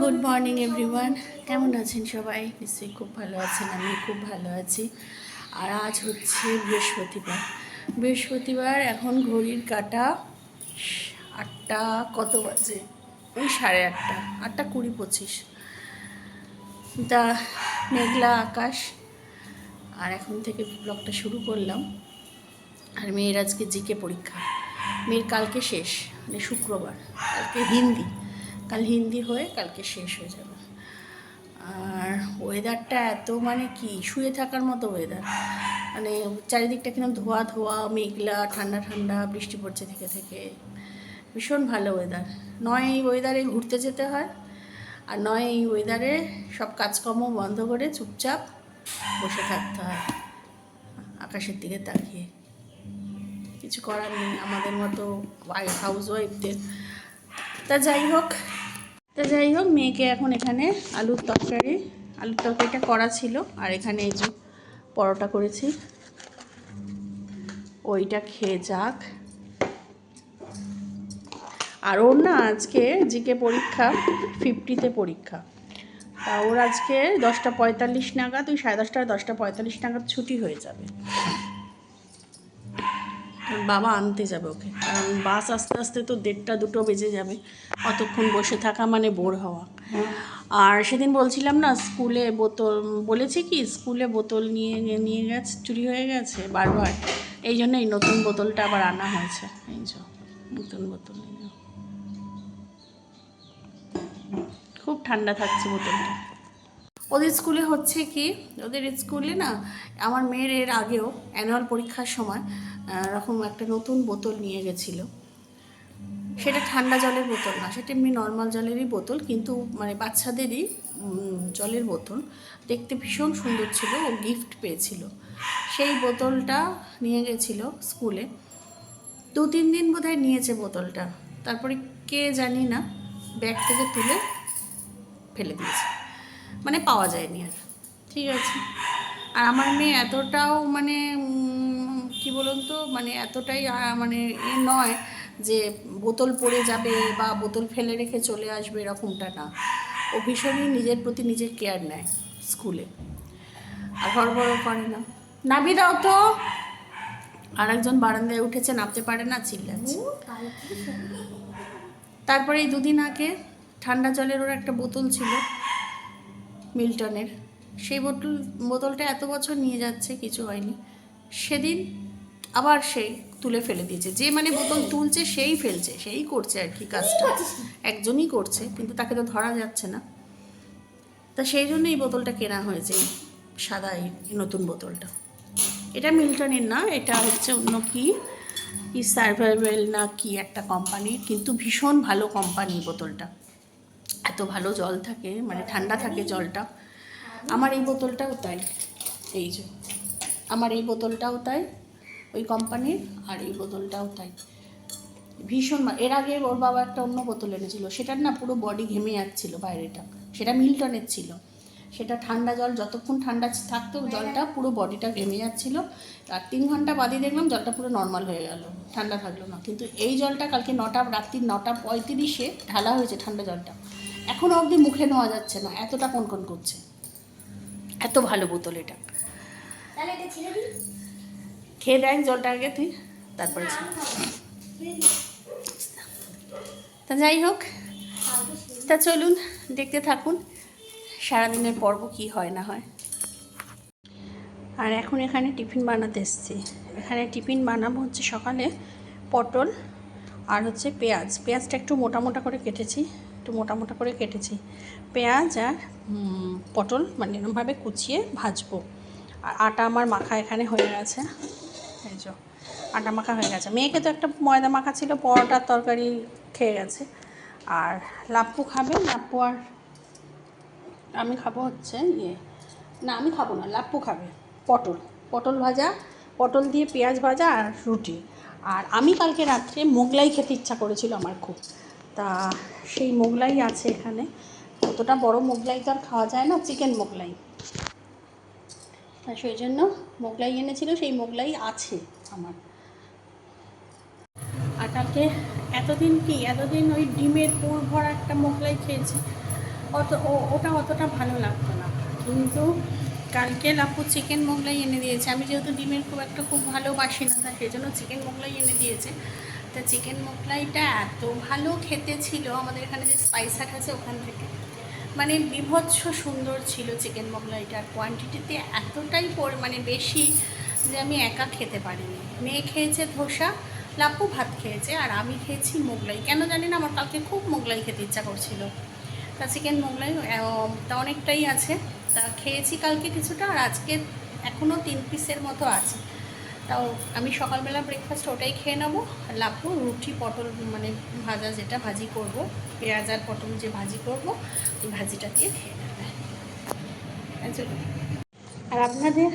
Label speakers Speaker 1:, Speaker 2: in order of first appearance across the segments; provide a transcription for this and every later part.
Speaker 1: Good morning everyone, কেমন আছেন সবাই? নিশ্চয়ই খুব ভালো আছেন, আমি খুব ভালো আছি। আর আজ হচ্ছে বৃহস্পতিবার। এখন ঘড়ির কাঁটা 8টা, কত বাজে? ওই 8:30, 8:20-25। তা মেঘলা আকাশ। আর এখন থেকে ব্লগটা শুরু করলাম। আর মেয়ের আজকে জিকে পরীক্ষা। মেয়ের কালকে শেষ, মানে শুক্রবার। কালকে হিন্দি, কাল হিন্দি হয়ে কালকে শেষ হয়ে যাবে। আর ওয়েদারটা এত মানে কি শুয়ে থাকার মতো ওয়েদার, মানে চারিদিকটা কিরকম ধোয়া ধোয়া, মেঘলা, ঠান্ডা ঠান্ডা, বৃষ্টি পড়ছে থেকে থেকে। ভীষণ ভালো ওয়েদার। নয় এই ওয়েদারে ঘুরতে যেতে হয়, আর নয় এই ওয়েদারে সব কাজকর্ম বন্ধ করে চুপচাপ বসে থাকতে হয় আকাশের দিকে তাকিয়ে। কিছু করার নেই আমাদের মতো হাউস ওয়াইফদের। তা যাই হোক মেয়েকে এখন এখানে আলুর তরকারিটা করা ছিল, আর এখানে এই যে পরোটা করেছি, ওইটা খেয়ে যাক। আর ওর না আজকে জিকে পরীক্ষা, 50তে পরীক্ষা। তা ওর আজকে 10:45 নাগাদ, ওই 10:30 10:45 নাগাদ ছুটি হয়ে যাবে। বাবা আনতে যাবে ওকে, কারণ বাস আস্তে আস্তে তো 1:30-2 বেজে যাবে। অতক্ষণ বসে থাকা মানে বোর হওয়া। আর সেদিন বলছিলাম না, স্কুলে বোতল নিয়ে গেছে, চুরি হয়ে গেছে বারবার। এই জন্য এই নতুন বোতলটা আবার আনা হয়েছে। এই যে নতুন বোতল, খুব ঠান্ডা থাকছে বোতলটা। ওদের স্কুলে হচ্ছে কি, ওদের স্কুলে না, আমার মেয়ের এর আগেও অ্যানুয়াল পরীক্ষার সময় এরকম একটা নতুন বোতল নিয়ে গেছিলো। সেটা ঠান্ডা জলের বোতল না, সেটা এমনি নর্মাল জলেরই বোতল, কিন্তু মানে বাচ্চাদেরই জলের বোতল। দেখতে ভীষণ সুন্দর ছিল, ও গিফট পেয়েছিল। সেই বোতলটা নিয়ে গেছিলো স্কুলে। 2-3 দিন বোধহয় নিয়েছে বোতলটা, তারপরে কে জানি না ব্যাগ থেকে তুলে ফেলে দিয়েছে, মানে পাওয়া যায়নি আর। ঠিক আছে। আর আমার মেয়ে এতটাও মানে কি বলুন তো, মানে এতটাই মানে নয় যে বোতল পড়ে যাবে বা বোতল ফেলে রেখে চলে আসবে, এরকমটা না। ও ভীষণই নিজের প্রতি নিজের কেয়ার নেয় স্কুলে, আর হড়বড়ও করে না। নাবি দাও তো। আর একজন বারান্দায় উঠেছে, নামতে পারে না, চিল্লাচ্ছে। তারপরে এই 2 দিন আগে ঠান্ডা জলের ওর একটা বোতল ছিল মিল্টনের, সেই বোতলটা এত বছর নিয়ে যাচ্ছে, কিছু হয়নি। সেদিন আবার সেই তুলে ফেলে দিয়েছে। যে মানে বোতল তুলছে সেই ফেলছে, সেই করছে আর কি কাজটা। একজনই করছে, কিন্তু তাকে তো ধরা যাচ্ছে না। তা সেই জন্য এই বোতলটা কেনা হয়েছে, সাদা এই নতুন বোতলটা। এটা মিল্টনের না, এটা হচ্ছে অন্য কি সার্ভাইভাল না কি একটা কোম্পানির, কিন্তু ভীষণ ভালো কোম্পানি বোতলটা। এত ভালো জল থাকে, মানে ঠান্ডা থাকে জলটা। আমার এই বোতলটাও তাই, এই যে আমার এই বোতলটাও তাই ওই কোম্পানির, আর এই বোতলটাও তাই ভীষণ। এর আগে ওর বাবা একটা অন্য বোতল এনেছিল, সেটার না পুরো বডি ঘেমে যাচ্ছিলো বাইরেটা, সেটা মিল্টনের ছিল। সেটা ঠান্ডা জল, যতক্ষণ ঠান্ডা থাকতো জলটা পুরো বডিটা ঘেমে যাচ্ছিলো। আর 3 ঘন্টা বাদে দেখলাম জলটা পুরো নর্মাল হয়ে গেল, ঠান্ডা থাকলো না। কিন্তু এই জলটা কালকে রাত্রি 9:35 ঢালা হয়েছে ঠান্ডা জলটা, এখনও অবধি মুখে নেওয়া যাচ্ছে না, এতটা কনকন করছে। এত ভালো বোতল এটা। খেয়ে দেখ জলটা আগে তুই, তারপরে তা যাই হোক, তা চলুন দেখতে থাকুন সারাদিনের পর্ব কি হয় না হয়। আর এখন এখানে টিফিন বানাতে এসেছি। এখানে টিফিন বানাবো হচ্ছে সকালে পটল আর হচ্ছে পেঁয়াজটা একটু মোটা মোটা করে কেটেছি, পেঁয়াজ আর পটল মানে এরকমভাবে কুচিয়ে ভাজবো। আর আটা আমার মাখা এখানে হয়ে গেছে, এই যে আটা মাখা হয়ে গেছে। মেয়েকে তো একটা ময়দা মাখা ছিল, পরোটার তরকারি খেয়ে গেছে। আর লাপ্পু খাবে, লাপ্পু আর আমি খাবো হচ্ছে না আমি খাবো না, লাপ্পু খাবে পটল ভাজা, পটল দিয়ে পেঁয়াজ ভাজা আর রুটি। আর আমি কালকে রাত্রে মোগলাই খেতে ইচ্ছা করেছিল আমার খুব, তা সেই মোগলাই আছে এখানে। অতটা বড় মোগলাই তো আর খাওয়া যায় না, চিকেন মোগলাই, তা সেই জন্য মোগলাই এনেছিল, সেই মোগলাই আছে আমার। আর কালকে এতদিন ওই ডিমের পুর ভরা একটা মোগলাই খেয়েছি, ওটা অতটা ভালো লাগতো না। কিন্তু কালকে লাপু চিকেন মোগলাই এনে দিয়েছে। আমি যেহেতু ডিমের খুব ভালোবাসি না, তাই সেই জন্য চিকেন মোগলাই এনে দিয়েছে। তা চিকেন মোগলাইটা এত ভালো খেতে ছিল, আমাদের এখানে যে স্পাইস হাট আছে ওখান থেকে, মানে বিভৎস সুন্দর ছিল চিকেন মোগলাইটার। কোয়ান্টিটিতে এতটাই মানে বেশি যে আমি একা খেতে পারিনি। মেয়ে খেয়েছে ধোসা, লাপু ভাত খেয়েছে, আর আমি খেয়েছি মোগলাই। কেন জানি না, আমার কালকে খুব মোগলাই খেতে ইচ্ছা করছিল। তা চিকেন মোগলাই তা অনেকটাই আছে, তা খেয়েছি কালকে কিছুটা, আর আজকে এখনও 3 পিসের মতো আছে। তাও আমি সকালবেলা ব্রেকফাস্ট ওটাই খেয়ে নেবো। আর লাপু রুটি পটল মানে ভাজা, যেটা ভাজি করব, পেঁয়াজ আর পটল যে ভাজি করব, ওই ভাজিটা দিয়ে খেয়ে নেবে। আর আপনাদের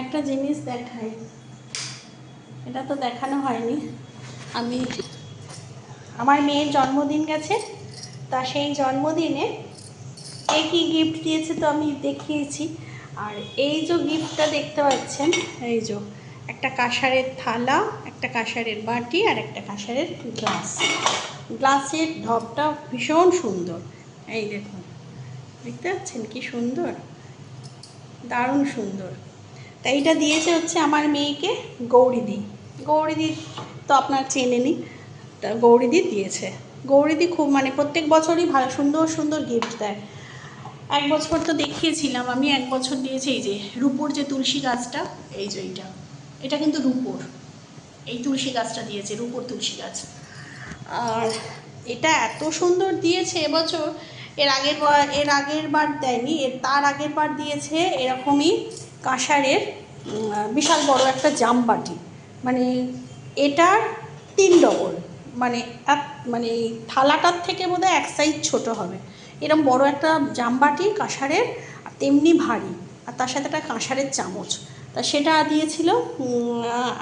Speaker 1: একটা জিনিস দেখাই, এটা তো দেখানো হয়নি। আমার মেয়ের জন্মদিন গেছে, তা সেই জন্মদিনে কী গিফট দিয়েছে তো আমি দেখিয়েছি। আর এই যে গিফটটা দেখতে পাচ্ছেন, এই যে একটা কাঁসারের থালা, একটা কাঁসারের বাটি, আর একটা কাঁসারের গ্লাসের ঢপটা ভীষণ সুন্দর। এই দেখুন, দেখতে পাচ্ছেন কি সুন্দর, দারুণ সুন্দর। তাই এইটা দিয়েছে হচ্ছে আমার মেয়েকে গৌরীদি। গৌরীদি তো আপনার চেনেনই, তা গৌরীদি দিয়েছে। গৌরীদি খুব মানে প্রত্যেক বছরই ভালো সুন্দর সুন্দর গিফট দেয়। এক বছর তো দেখিয়েছিলাম আমি, এক বছর দিয়েছে এই যে রূপোর যে তুলসী গাছটা, এই যে এটা কিন্তু রূপোর, এই তুলসী গাছটা দিয়েছে, রূপোর তুলসী গাছ। আর এটা এত সুন্দর দিয়েছে এবছর, এর আগের বার দেয়নি, তার আগের বার দিয়েছে এরকমই কাঁসারের বিশাল বড় একটা জামবাটি, মানে এটার 3 ডবল, মানে মানে থালাটার থেকে বোধহয় 1 সাইজ ছোট হবে, এরকম বড় একটা জামবাটি কাঁসারের, আর তেমনি ভারী, আর তার সাথে একটা কাঁসারের চামচ। তা সেটা দিয়েছিল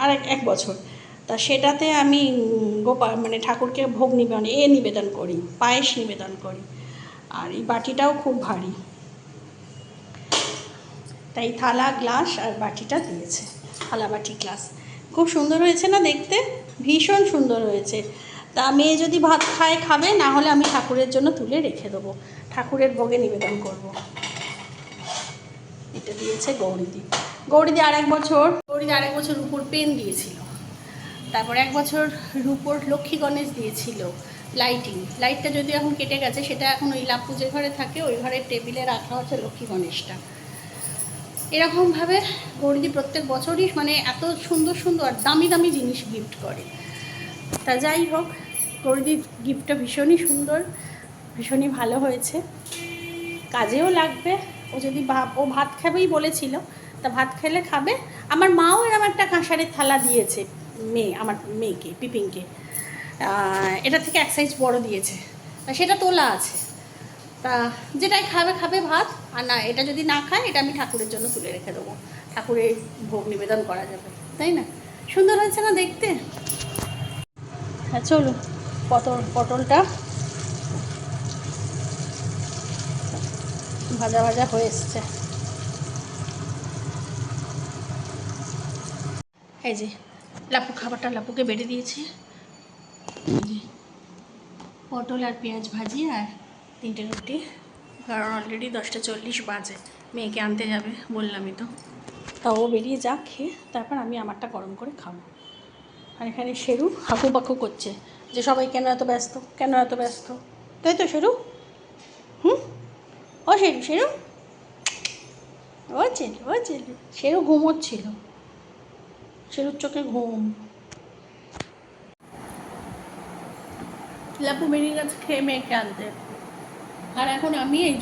Speaker 1: আর এক বছর। তা সেটাতে আমি মানে ঠাকুরকে ভোগ নিবেদন করি, পায়েস নিবেদন করি। আর এই বাটিটাও খুব ভারী, তাই থালা গ্লাস আর বাটিটা দিয়েছে, থালা বাটি গ্লাস। খুব সুন্দর হয়েছে না দেখতে, ভীষণ সুন্দর হয়েছে। তা মেয়ে যদি ভাত খাবে, না হলে আমি ঠাকুরের জন্য তুলে রেখে দেবো, ঠাকুরের ভোগে নিবেদন করব। এটা দিয়েছে গৌরীদি আর এক বছর রূপোর পেন দিয়েছিল। তারপর 1 বছর রূপোর লক্ষ্মী গণেশ দিয়েছিল। লাইটটা যদি এখন কেটে গেছে, সেটা এখন ওই লাপু যে ঘরে থাকে ওই ঘরের টেবিলে রাখা হচ্ছে লক্ষ্মী গণেশটা। এরকমভাবে গৌরীদি প্রত্যেক বছরই মানে এত সুন্দর সুন্দর দামি দামি জিনিস গিফট করে। তা যাই হোক, গৌরীদির গিফটটা ভীষণই সুন্দর, ভীষণই ভালো হয়েছে, কাজেও লাগবে। ও ভাত খাবেই বলেছিল, তা ভাত খেলে খাবে। আমার মাও এরকম একটা কাঁসারের থালা দিয়েছে আমার মেয়েকে, পিপিংকে। এটা থেকে 1 সাইজ বড় দিয়েছে, তা সেটা তোলা আছে। তা যেটাই খাবে ভাত, আর না এটা যদি না খায়, এটা আমি ঠাকুরের জন্য তুলে রেখে দেবো, ঠাকুরের ভোগ নিবেদন করা যাবে, তাই না? সুন্দর হয়েছে না দেখতে? হ্যাঁ চলুন, পটলটা ভাজা হয়ে এসছে। এই যে খাবারটা লাপুকে বেড়ে দিয়েছি, পটল আর পেঁয়াজ ভাজি আর 3টে রুটি। কারণ অলরেডি 10:40 বাজে, মেয়েকে আনতে যাবে বললামই তো। তাও বেরিয়ে যাক, খেয়ে তারপর আমি আমারটা গরম করে খাবো। আর এখানে শেরু হাঁকুপাকু করছে যে সবাই কেন এত ব্যস্ত, তাই তো শেরু? ও শেরু শেরু ঘুমোচ্ছিল, শেরুর চোখে ঘুম। লাপু বেরিয়ে গেছে খেয়ে মেয়েকে আনতে, আর এখন আমি এই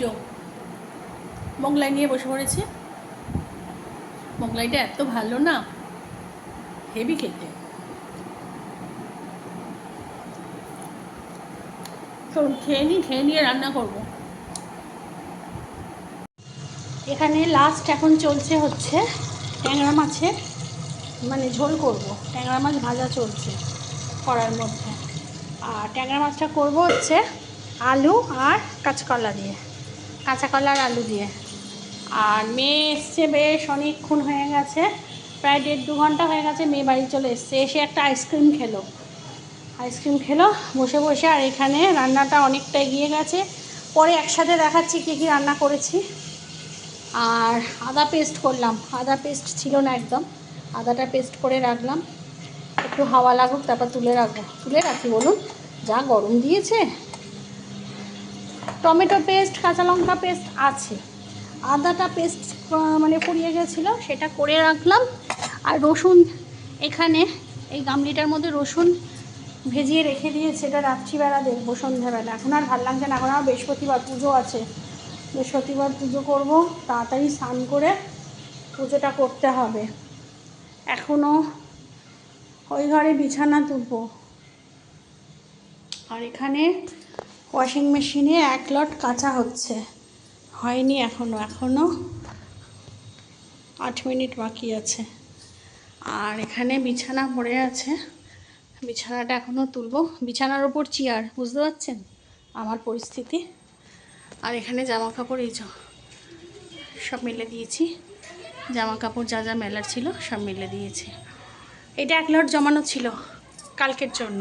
Speaker 1: মোগলাই নিয়ে বসে পড়েছি। মোগলাইটা এত ভালো না, হেভি খেতে। চলুন খেয়ে নিয়ে রান্না করব। এখানে লাস্ট এখন চলছে হচ্ছে ট্যাংরা মাছের মানে ঝোল করব, ট্যাংরা মাছ ভাজা চলছে কড়ার মধ্যে। আর ট্যাংরা মাছটা করব হচ্ছে আলু আর কাঁচা কলা আর আলু দিয়ে। আর মেয়ে এসছে, বেশ অনেকক্ষণ হয়ে গেছে, প্রায় 1.5-2 ঘন্টা হয়ে গেছে মেয়ে বাড়ি চলে এসছে। এসে একটা আইসক্রিম খেলো বসে বসে। আর এখানে রান্নাটা অনেকটা এগিয়ে গেছে, পরে একসাথে দেখাচ্ছি কী কী রান্না করেছি। আর আদা পেস্ট করলাম, আদা পেস্ট ছিল না একদম, আদাটা পেস্ট করে রাখলাম, একটু হাওয়া লাগুক তারপর তুলে রাখবো, তুলে রাখি বলুন, যা গরম দিয়েছে। টমেটো পেস্ট, কাঁচা লঙ্কা পেস্ট আছে, আদাটা পেস্ট মানে পুড়িয়ে গেছিলো সেটা করে রাখলাম। আর রসুন এখানে এই গামলিটার মধ্যে রসুন ভেজিয়ে রেখে দিয়ে সেটা রাত্রিবেলা দেখবো, সন্ধ্যাবেলা। এখন আর ভালো লাগছে না, এখন আর বৃহস্পতিবার পুজো আছে, বৃহস্পতিবার পুজো করব, তাড়াতাড়ি স্নান করে পুজোটা করতে হবে। এখনও ওই ঘরে বিছানা তুলবো। আর এখানে ওয়াশিং মেশিনে 1 লট কাচা হচ্ছে, হয়নি এখনও 8 মিনিট বাকি আছে। আর এখানে বিছানা পড়ে আছে, বিছানাটা এখনও তুলবো। বিছানার ওপর চেয়ার, বুঝতে পারছেন আমার পরিস্থিতি। আর এখানে জামা কাপড় এই সব মেলে দিয়েছি, জামা কাপড় যা যা মেলার ছিল সব মেলে দিয়েছি। এটা 1 লট জমানো ছিল কালকের জন্য,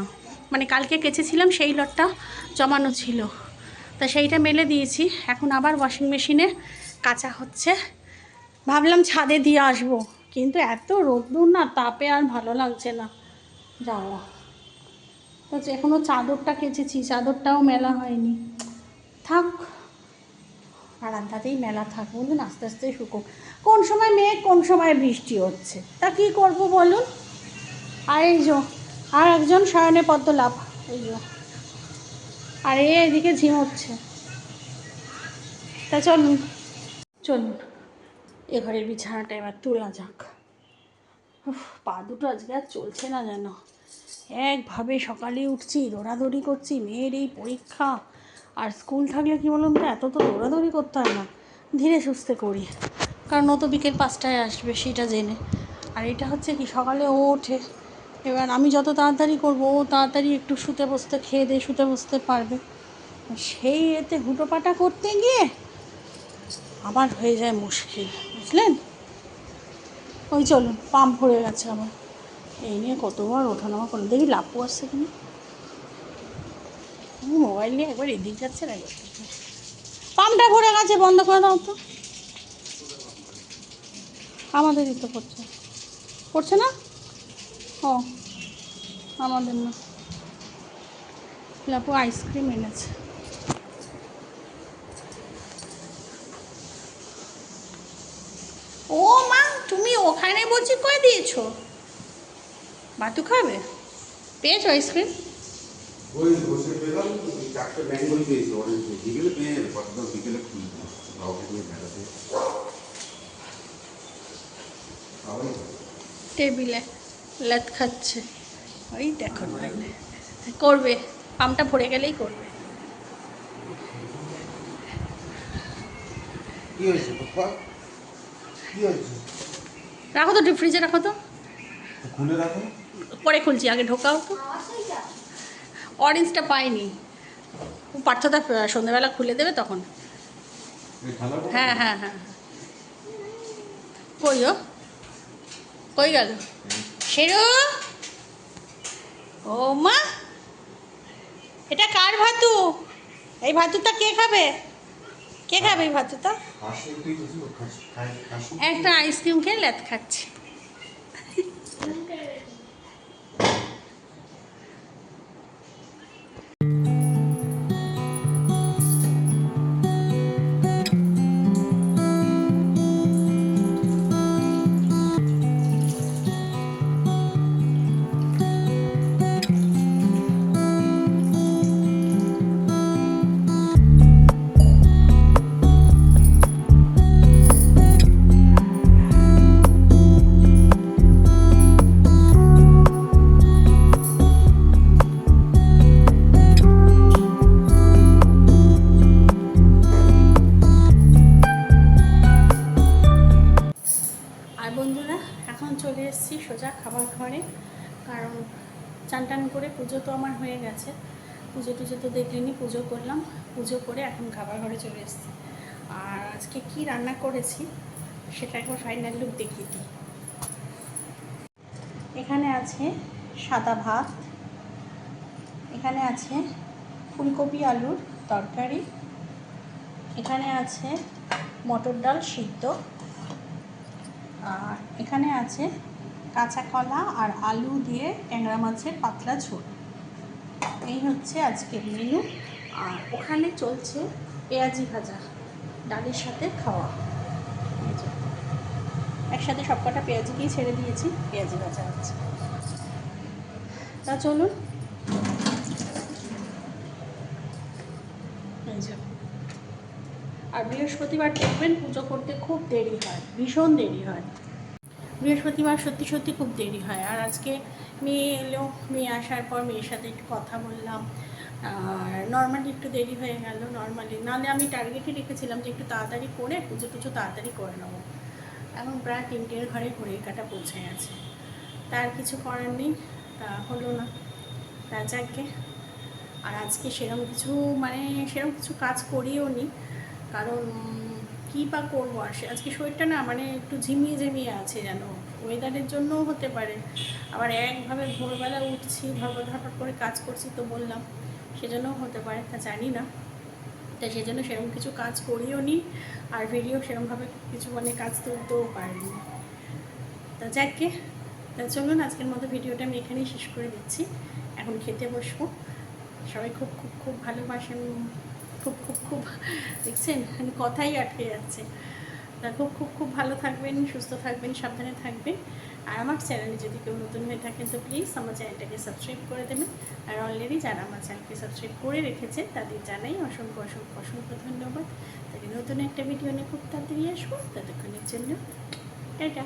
Speaker 1: মানে কালকে কেচেছিলাম সেই লটটা জমানো ছিল, তা সেইটা মেলে দিয়েছি। এখন আবার ওয়াশিং মেশিনে কাচা হচ্ছে। ভাবলাম ছাদে দিয়ে আসবো, কিন্তু এত রোদ্দুর না, তাপে আর ভালো লাগছে না যাওয়া। তো এখনও চাদরটা কেচেছি, চাদরটাও মেলা হয়নি, থাক বারান্দাতেই মেলা থাক, বলুন, আস্তে আস্তে শুকুক। কোন সময় মেঘ, কোন সময় বৃষ্টি হচ্ছে, তা কী করবো বলুন। আর এই আর একজন শয়নে পদ্ম লাভ, এই আর এদিকে ঝিমোচ্ছে। তা চলুন এ ঘরের বিছানাটা এবার তোলা যাক। পা দুটো আজকে আর চলছে না যেন, একভাবে সকালে উঠছি, দৌড়াদৌড়ি করছি, মেয়ের এই পরীক্ষা। আর স্কুল থাকলে কী বলুন তো, এত তো দৌড়াদৌড়ি করতে হয় না, ধীরে সুস্থে করি, কারণ ও তো বিকেল 5টায় আসবে সেটা জেনে। আর এটা হচ্ছে কি, সকালে ও ওঠে, এবার আমি যত তাড়াতাড়ি করবো ও তাড়াতাড়ি একটু শুতে বসতে, খেয়ে দিয়ে শুতে বসতে পারবে। সেই এতে হুটোপাটা করতে গিয়ে আবার হয়ে যায় মুশকিল, বুঝলেন। ওই চলুন, পাম্প ভরে গেছে আমার, এই নিয়ে কতবার ওঠানামা করে দেখি। লাপু আসছে কিনা, মোবাইল নিয়ে একবার এদিক যাচ্ছে না, পাম্পটা ভরে গেছে, বন্ধ করে দাও তো। আমাদেরই তো পড়ছে না, ও আমাদের না। লাপু আইসক্রিম এনেছে। ও মা, তুমি ওখানে বলছি কই দিয়েছো? বাতু খাবে, পেয়েছো আইসক্রিম?
Speaker 2: ওই বসে পেলাম 4টে ম্যাঙ্গোই পেয়েছি, অরেঞ্জ বিকেলে পেয়ে যাবে, কতটা বিকেলে খুলবে বাবুকে নিয়ে বেড়াতে
Speaker 1: টেবিলে লাত খাচ্ছে, ওই দেখো করবে, পাম্পটা ভরে গেলেই করবে।
Speaker 2: কি হয়েছে পাপা, কি হয়েছে?
Speaker 1: রাখো তো, ডিপ ফ্রিজে রাখো তো,
Speaker 2: খুলে রাখো।
Speaker 1: পরে খুলছি, আগে ঢোকাও তো। অরেঞ্জটা পাইনি, পার্থদা সন্ধ্যাবেলা খুলে দেবে তখন। হ্যাঁ হ্যাঁ হ্যাঁ, কই ও, কই গেল শেরু? ও মা, এটা কার ভাতু? এই ভাতুটা কে খাবে? কে খাবে এই ভাতুটা? একটা আইসক্রিম খেয়ে ল্যাথ খাচ্ছে। চলে এসেছি সোজা খাবার ঘরে, কারণ চান টান করে পুজো তো আমার হয়ে গেছে, পুজো টুজো তো দেখলেনি, পুজো করলাম, পুজো করে এখন খাবার ঘরে চলে এসেছি। আর আজকে কি রান্না করেছি সেটা একবার ফাইনাল লুক দেখিয়ে দিই। এখানে আছে সাদা ভাত, এখানে আছে ফুলকপি আলুর তরকারি, এখানে আছে মটর ডাল সিদ্ধ, আর এখানে আছে কাঁচা কলা আর আলু দিয়ে ট্যাংরা মাছের পাতলা ঝোল। এই হচ্ছে আজকের মেনু। আর ওখানে চলছে পেঁয়াজি ভাজা, ডালের সাথে খাওয়া। এই যে একসাথে সব কটা পেঁয়াজিকেই ছেড়ে দিয়েছি, পেঁয়াজি ভাজা হচ্ছে। তা চলুন। এই যে, আর বৃহস্পতিবার দেখবেন পুজো করতে খুব দেরি হয়, ভীষণ দেরি হয়। বৃহস্পতিবার সত্যি সত্যি খুব দেরি হয়। আর আজকে মেয়ে এলো, মেয়ে আসার পর মেয়ের সাথে একটু কথা বললাম, আর নর্মালি একটু দেরি হয়ে গেল। নর্মালি নাহলে আমি টার্গেটই রেখেছিলাম যে একটু তাড়াতাড়ি করে পুজো টুজো তাড়াতাড়ি করে নেবো। এখন প্রায় 3টের ঘরে ঘড়ির কাঁটা পৌঁছে গেছে, তার কিছু করার নেই, তা হলো না, তা যাকে। আর আজকে সেরকম কিছু কাজ করিও নি, কারণ কী বা করবো। আর আজকে শরীরটা না একটু ঝিমিয়ে ঝিমিয়ে আছে, যেন ওয়েদারের জন্যও হতে পারে, আবার একভাবে ভোরবেলা উঠছি ধরপড় করে কাজ করছি, তো বললাম সেজন্যও হতে পারে, তা জানি না। তাই সেজন্য সেরকম কিছু কাজ করিও নি, আর ভিডিও সেরকমভাবে কিছু কাজ তুলতেও পারিনি। তা যাকে, তা চলুন আজকের মতো ভিডিওটা আমি এখানেই শেষ করে দিচ্ছি। এখন খেতে বসবো। সবাই খুব খুব খুব ভালোবাসেন, খুব খুব খুব দেখছেন আমি কথাই আটকে যাচ্ছে। তা খুব খুব খুব ভালো থাকবেন, সুস্থ থাকবেন, সাবধানে থাকবেন। আর আমার চ্যানেলে যদি কেউ নতুন হয়ে থাকেন তো প্লিজ আমার চ্যানেলটাকে সাবস্ক্রাইব করে দেবেন। আর অলরেডি যারা আমার চ্যানেলকে সাবস্ক্রাইব করে রেখেছে তাদের জানাই অসংখ্য অসংখ্য অসংখ্য ধন্যবাদ। তাই নতুন একটা ভিডিও নিয়ে খুব তাড়াতাড়ি আসবো। ততক্ষণের জন্য টাটা।